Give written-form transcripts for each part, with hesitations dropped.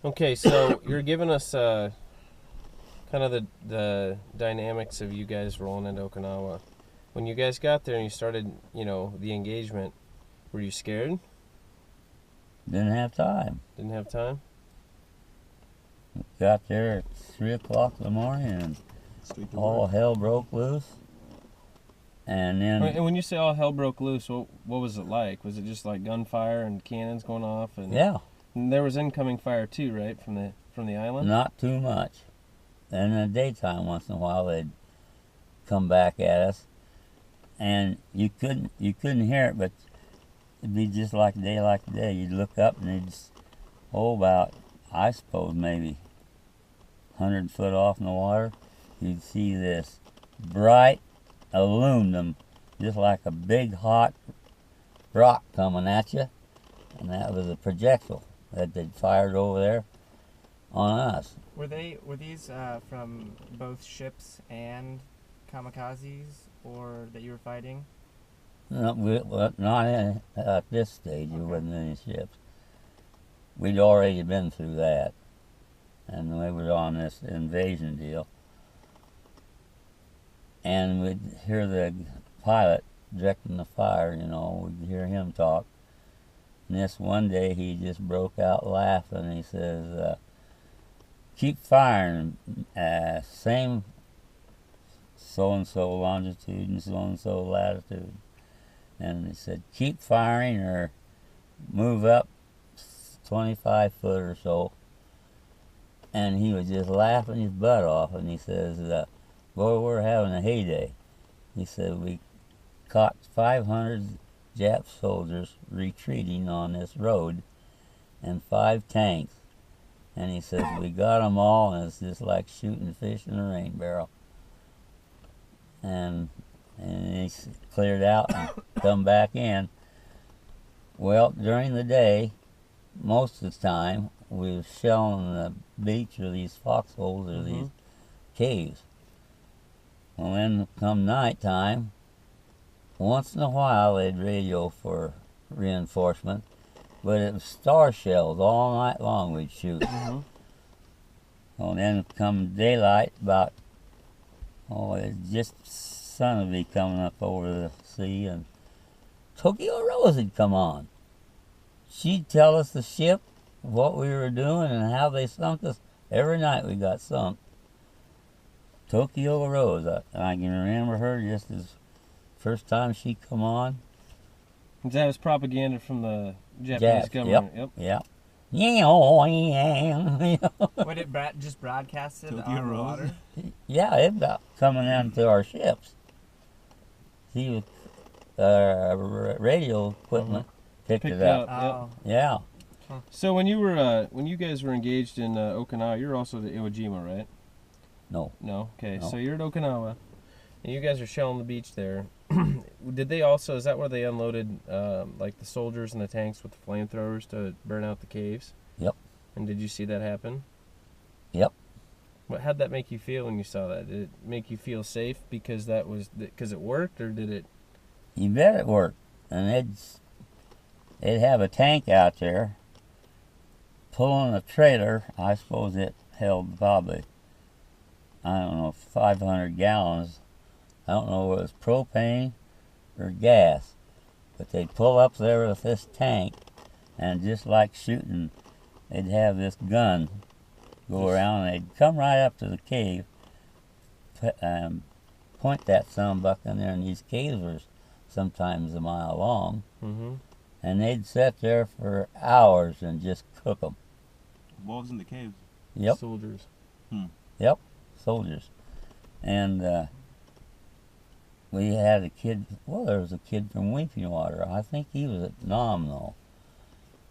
Okay, so you're giving us kind of the dynamics of you guys rolling into Okinawa. When you guys got there and you started, the engagement, were you scared? Didn't have time. Didn't have time? Got there at 3 o'clock in the morning and Straight to all work. hell broke loose. And then, And when you say all hell broke loose, what was it like? Was it just like gunfire and cannons going off, yeah, and there was incoming fire too, right, from the island? not too much. And in the daytime, once in a while, they'd come back at us, and you couldn't hear it, but it'd be just like day like day. You'd look up and they'd just, about, I suppose, maybe 100 foot off in the water. You'd see this bright aluminum, just like a big hot rock coming at you, and that was a projectile that they'd fired over there on us. Were these from both ships and kamikazes, or that you were fighting? No, not at this stage. There Okay. wasn't any ships. We'd already been through that, and we were on this invasion deal. And we'd hear the pilot directing the fire. We'd hear him talk. And this one day, he just broke out laughing. He says, "Keep firing. Same so-and-so longitude and so-and-so latitude." And he said, "Keep firing or move up 25 foot or so." And he was just laughing his butt off. And he says, "Boy, we're having a heyday." He said, "We caught 500 Jap soldiers retreating on this road and 5 tanks." And he says, "We got them all, and it's just like shooting fish in a rain barrel." And he cleared out and come back in. Well, during the day, most of the time, we was shelling the beach or these foxholes or these caves. Well, then come nighttime, once in a while they'd radio for reinforcement, but it was star shells all night long we'd shoot. Well, then come daylight, it just sun would be coming up over the sea, and Tokyo Rose would come on. She'd tell us the ship, what we were doing, and how they sunk us. Every night we got sunk. Tokyo Rose, I can remember her just as first time she come on. That was propaganda from the Japanese Japs, government. yep. Yeah. Would it just broadcasted Tokyo on the Rose? water? Yeah, it about coming down to our ships. See, radio equipment picked it up. Oh, Yeah. So when you guys were engaged in Okinawa, you're also at Iwo Jima, right? No. No. Okay. No. So you're at Okinawa, and you guys are shelling the beach there. Did they also? Is that where they unloaded like the soldiers and the tanks with the flamethrowers to burn out the caves? Yep. And did you see that happen? Yep. How'd that make you feel when you saw that? Did it make you feel safe because it worked, or did it? You bet it worked. And they'd have a tank out there pulling a trailer. I suppose it held probably, I don't know, 500 gallons. I don't know whether it was propane or gas. But they'd pull up there with this tank, and just like shooting, they'd have this gun go around, and they'd come right up to the cave, point that sumbug in there, and these caves were sometimes a mile long, Mm-hmm. and they'd sit there for hours and just cook them. What was in the caves? Yep. Soldiers. Yep, soldiers. And we had a kid, there was a kid from Weeping Water. I think he was at Nam, though.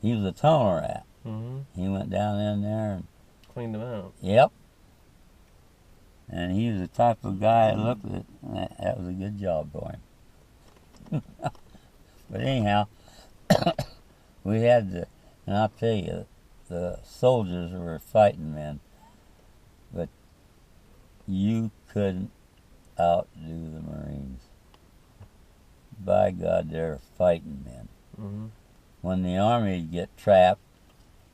He was a tunnel rat. Mm-hmm. He went down in there and, Cleaned them out. yep. And he was the type of guy that looked at it, and that was a good job for him. But anyhow, we had and I'll tell you, the soldiers were fighting men, but you couldn't outdo the Marines. By God, they're fighting men. Mm-hmm. When the Army would get trapped,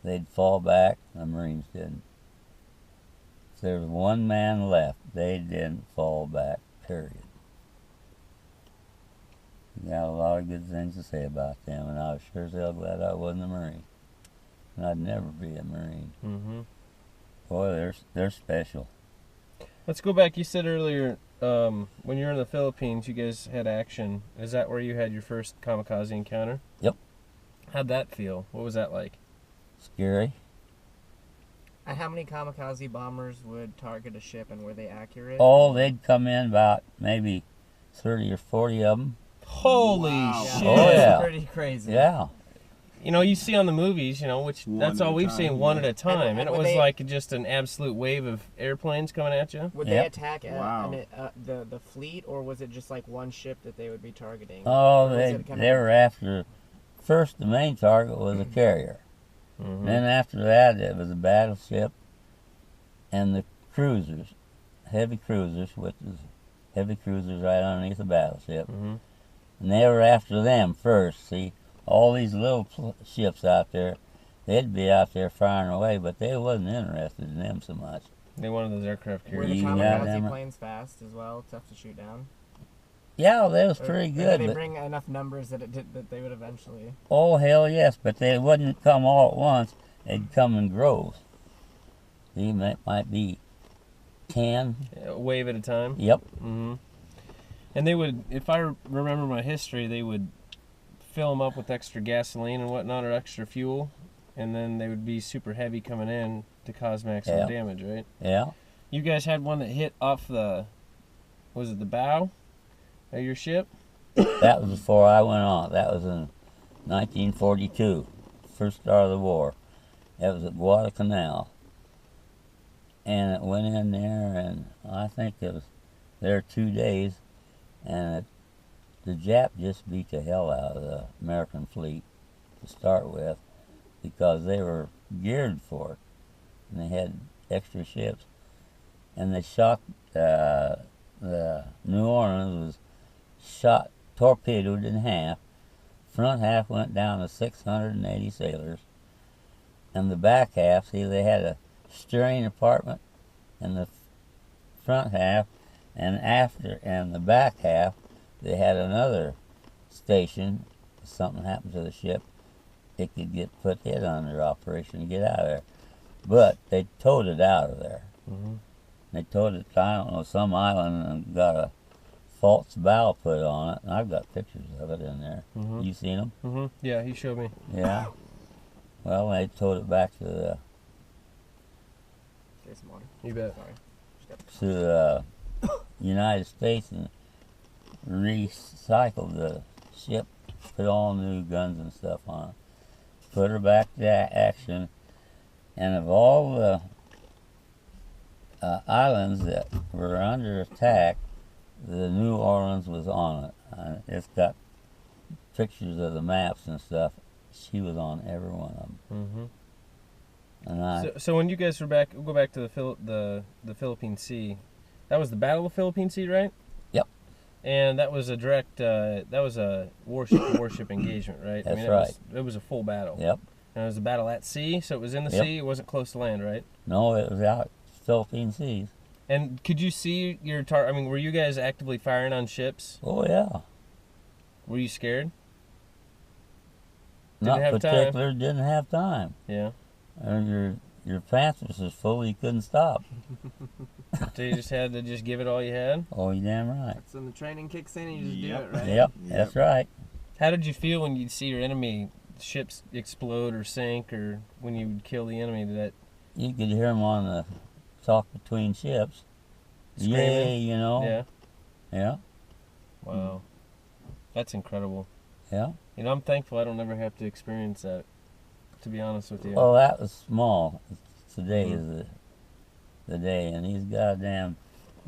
they'd fall back. The Marines didn't. If there was one man left, they didn't fall back, period. You got a lot of good things to say about them, and I was sure as hell glad I wasn't a Marine. And I'd never be a Marine. Mm-hmm. Boy, they're special. Let's go back. You said earlier when you were in the Philippines, you guys had action. Is that where you had your first kamikaze encounter? Yep. How'd that feel? What was that like? Scary. And how many kamikaze bombers would target a ship, and were they accurate? Oh, they'd come in about maybe 30 or 40 of them. Holy Wow. shit! Oh, yeah. That's pretty crazy. Yeah. You know, you see on the movies, you know, which One that's at all a we've time, seen, one yeah. at a time, And and it would was they- like just an absolute wave of airplanes coming at you. Would Yep. they attack Wow. the fleet, or was it just like one ship that they would be targeting? Oh, Or was they it kind they of- were after. First, the main target was a carrier. Mm-hmm. Then after that, it was a battleship, and the cruisers, heavy cruisers, which is heavy cruisers right underneath the battleship. Mm-hmm. And they were after them first. See, all these little ships out there, they'd be out there firing away, but they wasn't interested in them so much. They wanted those aircraft Were carriers. the You got kamikaze them. planes fast as well, tough to shoot down? Yeah, they was Or- pretty or good. Did they But, bring enough numbers that that they would eventually? oh, hell yes, but they wouldn't come all at once. They'd come in groves. See, might be 10. A wave at a time. Yep. Mm-hmm. And they would, if I remember my history, they would fill them up with extra gasoline and whatnot, or extra fuel, and then they would be super heavy coming in to cause maximum Yeah. damage, right? Yeah. You guys had one that hit off the, was it the bow of your ship? That was before I went on. That was in 1942, first start of the war. That was at Guadalcanal. And it went in there, and I think it was there 2 days, and the Jap just beat the hell out of the American fleet to start with, because they were geared for it, and they had extra ships. And they shot, the New Orleans was shot, torpedoed in half. Front half went down to 680 sailors. And the back half, see, they had a steering department in the front half, and the back half, they had another station. If something happened to the ship, it could get put head under operation and get out of there. But they towed it out of there. Mm-hmm. They towed it to, I don't know, some island, and got a false bow put on it, and I've got pictures of it in there. Mm-hmm. You seen them? Mm-hmm. Yeah, he showed me. Yeah. Well, they towed it back to the Get some water. You bet. Sorry. Just got the- to the United States and recycled the ship, put all new guns and stuff on it, put her back to action, and of all the islands that were under attack, the New Orleans was on it. It's got pictures of the maps and stuff. She was on every one of them. Mm-hmm. And I, So when you guys were back, we'll go back to the Philippine Sea. That was the Battle of Philippine Sea, right? Yep. And that was a direct, that was a warship engagement, right? That's It was a full battle. yep. And it was a battle at sea, so it was in the Yep. sea. It wasn't close to land, right? No, it was out Philippine seas. And could you see your I mean, were you guys actively firing on ships? Oh yeah. Were you scared? Not have time. particular. Didn't have time. Yeah. And your pants was so full you couldn't stop. So you just had to just give it all you had? Oh, you damn right. That's when the training kicks in and you just Yep. do it, right? Yep, that's right. How did you feel when you'd see your enemy ships explode or sink, or when you would kill the enemy? Did that You could hear them on the talk between ships. screaming? Yay, you know. Yeah. Yeah. Wow. That's incredible. Yeah. You know, I'm thankful I don't ever have to experience that, to be honest with you. Well, that was small. Today Mhm. is the day, and these goddamn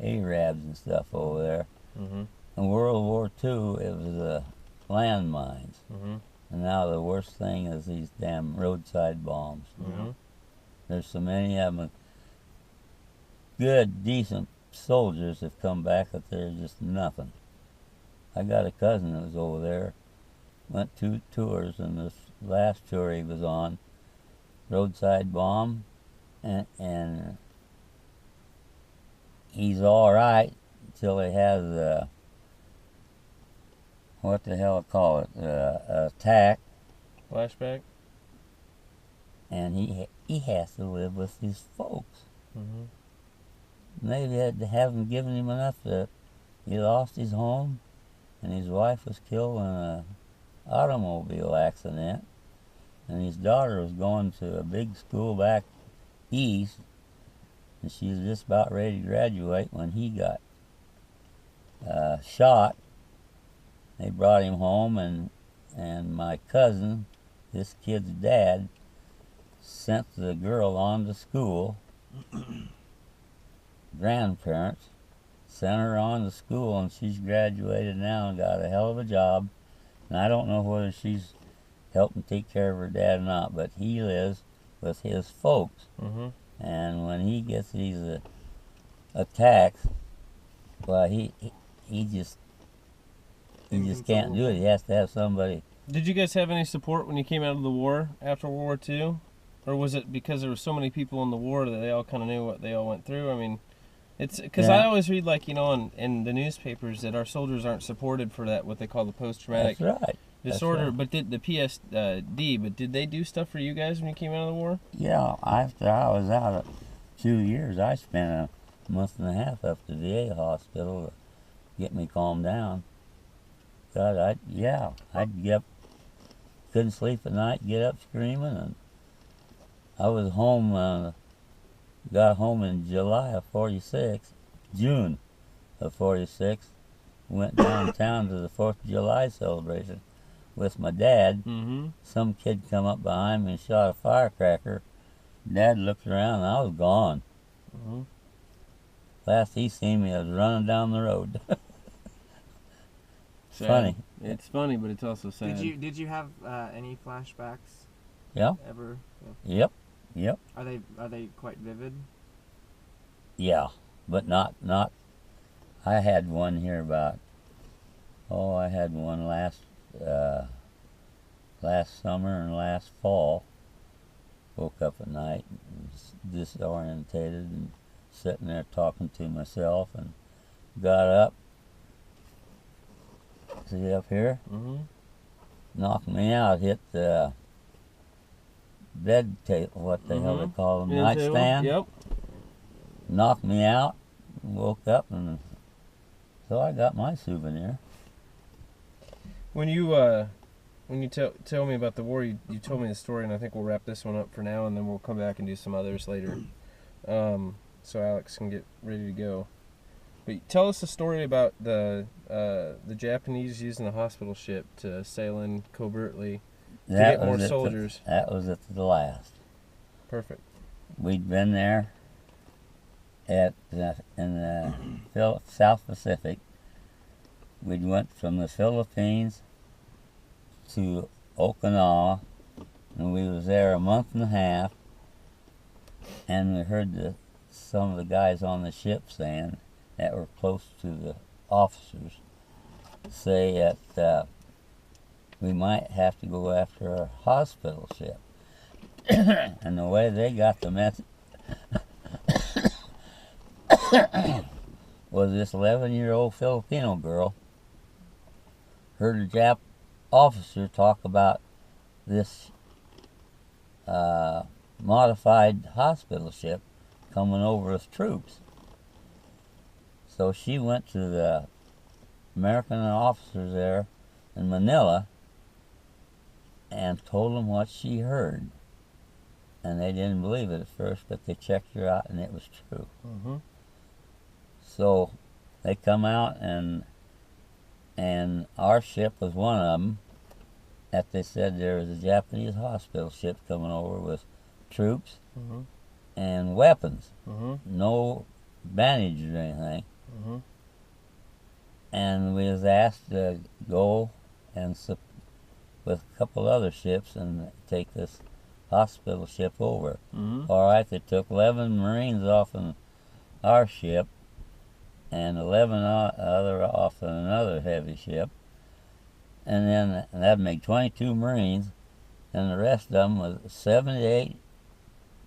Arabs and stuff over there. Mm-hmm. In World War II, it was landmines. Mm-hmm. And now the worst thing is these damn roadside bombs. Mm-hmm. There's so many of them. Good, decent soldiers have come back that they're just nothing. I got a cousin that was over there, went 2 tours, and this last tour he was on, roadside bomb, and he's all right until he has what the hell I call it, attack, Flashback. and he has to live with his folks. Mm-hmm. They haven't given him enough. He lost his home, and his wife was killed in an automobile accident, and his daughter was going to a big school back east, and she was just about ready to graduate when he got shot. They brought him home, and my cousin, this kid's dad, sent the girl on to school. Grandparents sent her on to school, and she's graduated now and got a hell of a job. And I don't know whether she's helping take care of her dad or not, but he lives with his folks. Mm-hmm. And when he gets these attacks, well, he just can't do it. He has to have somebody. Did you guys have any support when you came out of the war after World War II? Or was it because there were so many people in the war that they all kind of knew what they all went through? I mean, it's because I always read, like, in the newspapers that our soldiers aren't supported for that, what they call the post-traumatic disorder. Right. But did the PSD, but did they do stuff for you guys when you came out of the war? Yeah, after I was out of 2 years, I spent a month and a half up to the VA hospital to get me calmed down. God, I'd get up, couldn't sleep at night, get up screaming, and I was home, got home in July of 46, June of 46, went downtown to the 4th of July celebration with my dad. Mm-hmm. Some kid come up behind me and shot a firecracker. Dad looked around and I was gone. Mm-hmm. Last he seen me, I was running down the road. Sad. Funny. It's funny, but it's also sad. Did you have any flashbacks? Yeah. Ever? Yeah. Yep. Are they quite vivid? Yeah, but not. I had one here about. Oh, I had one last summer and last fall. Woke up at night, and was disorientated, and sitting there talking to myself, and got up. See up here? Mm-hmm. Knocked me out. Hit the bed table. What the hell they call them? Nightstand. Yep. Knocked me out. Woke up, and so I got my souvenir. When you tell me about the war, you told me the story, and I think we'll wrap this one up for now, and then we'll come back and do some others later, so Alex can get ready to go. But tell us a story about the Japanese using the hospital ship to sail in covertly to get more soldiers. That was at the last. Perfect. We'd been there in the South Pacific. We went from the Philippines to Okinawa, and we was there a month and a half, and we heard some of the guys on the ship saying, that were close to the officers, say that we might have to go after a hospital ship. And the way they got the message was this 11-year-old Filipino girl heard a Jap officer talk about this modified hospital ship coming over with troops. So she went to the American officers there in Manila and told them what she heard. And they didn't believe it at first, but they checked her out and it was true. Mm-hmm. So they come out, and our ship was one of them that they said there was a Japanese hospital ship coming over with troops and weapons. No bandages or anything. And we was asked to go and with a couple other ships and take this hospital ship over. All right, they took 11 Marines off in our ship and 11 other off in another heavy ship, and then that'd make 22 Marines, and the rest of them was 78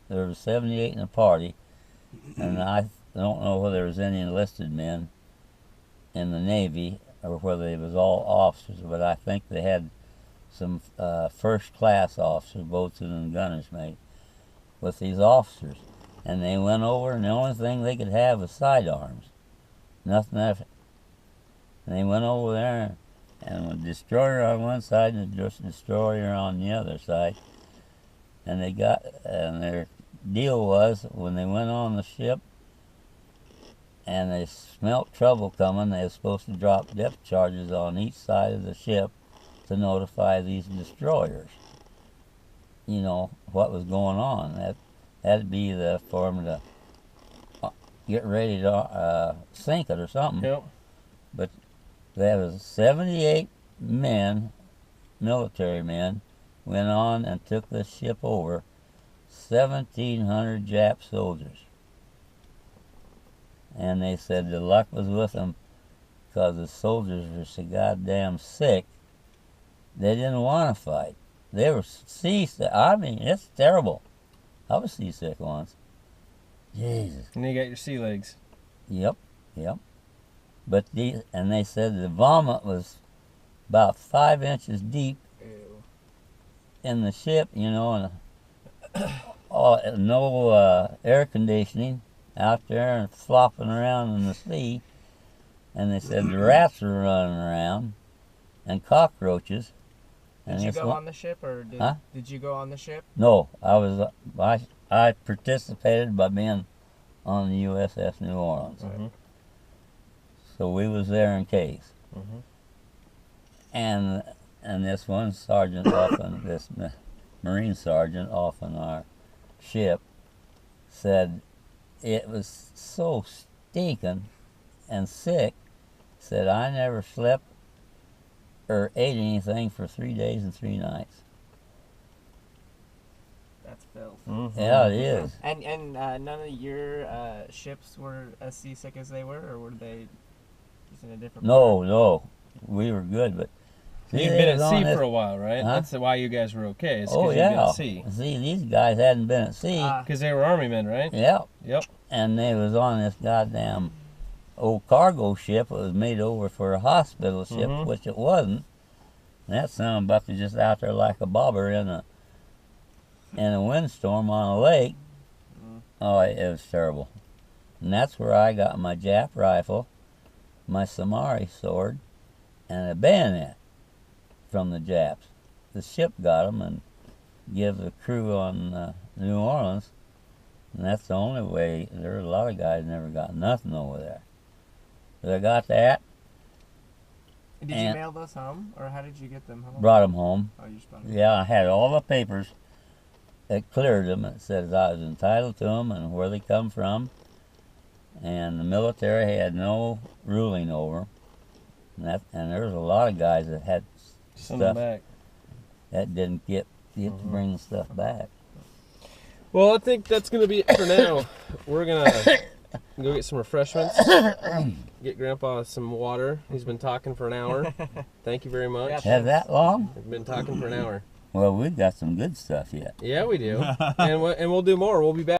there was 78 in the party, and I don't know whether there was any enlisted men in the Navy or whether they was all officers, but I think they had some first class officers, boatswain and gunner's mate, with these officers. And they went over, and the only thing they could have was sidearms. Nothing else. And they went over there, and a destroyer on one side and a destroyer on the other side. And their deal was, when they went on the ship and they smelt trouble coming, they were supposed to drop depth charges on each side of the ship to notify these destroyers, you know, what was going on. That'd be for them to get ready to sink it or something. Yep. But there was 78 men, military men, went on and took this ship over. 1,700 Jap soldiers. And they said the luck was with them because the soldiers were so goddamn sick, they didn't want to fight. They were seasick. I mean, it's terrible. I was seasick once. Jesus. And you got your sea legs. Yep. But they said the vomit was about 5 inches deep Ew. in the ship, you know, and no air conditioning out there and flopping around in the sea. And they said the rats were running around and cockroaches. Did you go on the ship, or did you go on the ship? No, I participated by being on the USS New Orleans. Mm-hmm. So we was there in case. Mm-hmm. And this one sergeant this Marine sergeant off on our ship said it was so stinking and sick, said I never slept or ate anything for 3 days and 3 nights. That's filth. Mm-hmm. Yeah, it is. And none of your ships were as seasick as they were, or were they just in a different? No, we were good, but see, You've they been was at on sea this- for a while, right? Huh? That's why you guys were okay. It's 'cause Oh you've been yeah. at sea. See, these guys hadn't been at sea. Because they were army men, right? Yeah. Yep. And they was on this goddamn old cargo ship. It was made over for a hospital ship, Mhm. which it wasn't. And that son of a buck was just out there like a bobber in a windstorm on a lake. Oh, it was terrible. And that's where I got my Jap rifle, my Samari sword, and a bayonet from the Japs. The ship got them and give the crew on New Orleans. And that's the only way. There were a lot of guys never got nothing over there. But I got that, Did you and- mail those home, or how did you get them home? brought them home. Oh, you just brought them. Yeah, I had all the papers that cleared them. It says I was entitled to them and where they come from. And the military had no ruling over 'em. And there was a lot of guys that had Send them stuff back. that didn't get to bring the stuff back. Well, I think that's going to be it for now. We're going to go get some refreshments. Get Grandpa some water. He's been talking for an hour. Thank you very much. Had that long? We've been talking for an hour. Well, we've got some good stuff yet. Yeah, we do. And we'll do more. We'll be back.